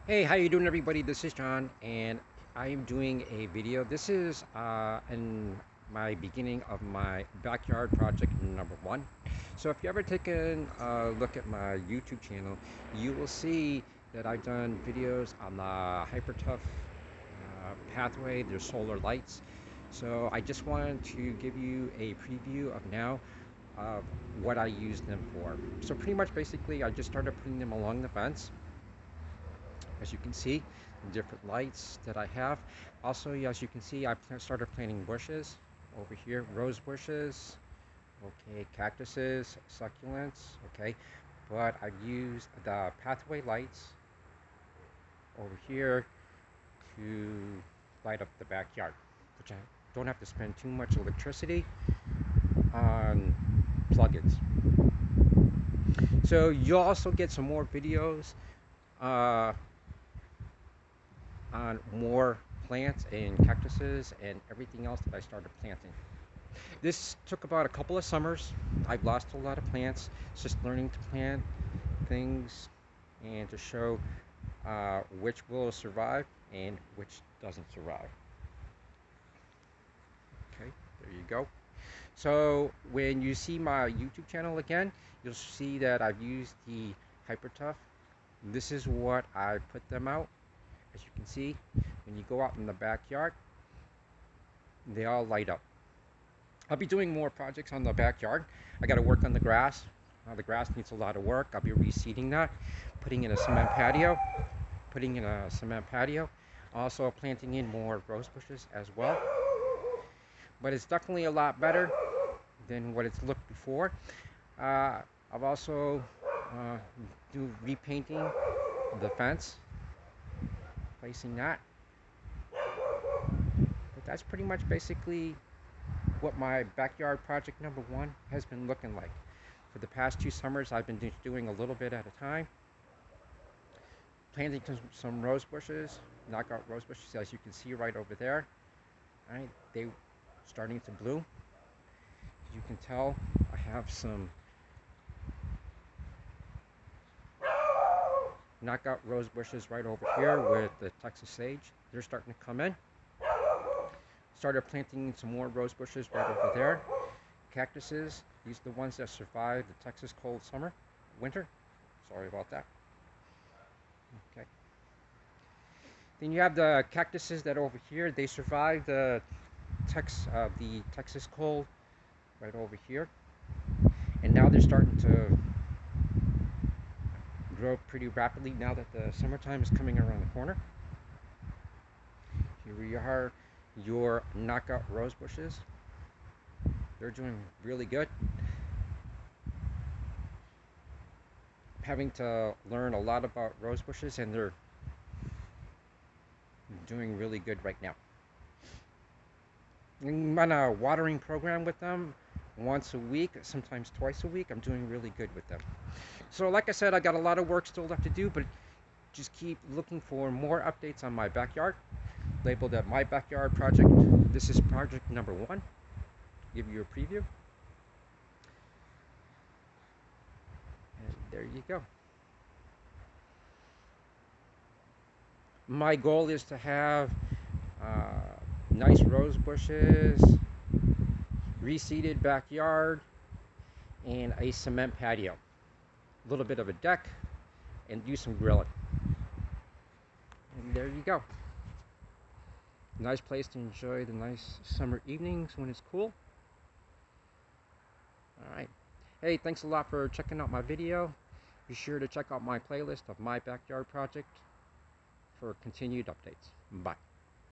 Hey, how you doing, everybody? This is John, and I am doing a video. This is in my beginning of my backyard project number one. So if you ever taken a look at my YouTube channel, you will see that I've done videos on the Hypertough pathway. There's solar lights. So I just wanted to give you a preview of now of what I use them for. So pretty much, basically, I just started putting them along the fence. As you can see, the different lights that I have. Also, as you can see, I started planting bushes over here, rose bushes, okay, cactuses, succulents, okay. But I've used the pathway lights over here to light up the backyard, which I don't have to spend too much electricity on plugins. So you'll also get some more videos uh, on more plants and cactuses and everything else that I started planting. This took about a couple of summers. I've lost a lot of plants, just learning to plant things and to show which will survive and which doesn't survive. Okay, there you go. So when you see my YouTube channel again, you'll see that I've used the Hypertough. This is what I put them out. As you can see, when you go out in the backyard, they all light up. I'll be doing more projects on the backyard. I got to work on the grass. The grass needs a lot of work. I'll be reseeding that, putting in a cement patio, Also planting in more rose bushes as well. But it's definitely a lot better than what it's looked before. I've also do repainting the fence, placing that. But that's pretty much basically what my backyard project number one has been looking like. For the past 2 summers, I've been doing a little bit at a time, planting some rose bushes, knockout rose bushes, as you can see right over there. Right, they starting to bloom. As you can tell, I have some knockout rose bushes right over here with the Texas sage. They're starting to come in. Started planting some more rose bushes right over there. Cactuses, these are the ones that survived the Texas cold winter. Sorry about that. Okay. Then you have the cactuses that over here, they survived the Texas cold right over here. And now they're starting to grow pretty rapidly now that the summertime is coming around the corner. Here we are, your knockout rose bushes. They're doing really good. Having to learn a lot about rose bushes, and they're doing really good right now. I'm on a watering program with them once a week, sometimes twice a week. I'm doing really good with them. So like I said, I got a lot of work still left to do, but just keep looking for more updates on my backyard, labeled at my backyard project. This is project number one. Give you a preview. And there you go. My goal is to have nice rose bushes, reseeded backyard, and a cement patio. A little bit of a deck, and do some grilling. And there you go. Nice place to enjoy the nice summer evenings when it's cool. Alright. Hey, thanks a lot for checking out my video. Be sure to check out my playlist of my backyard project for continued updates. Bye.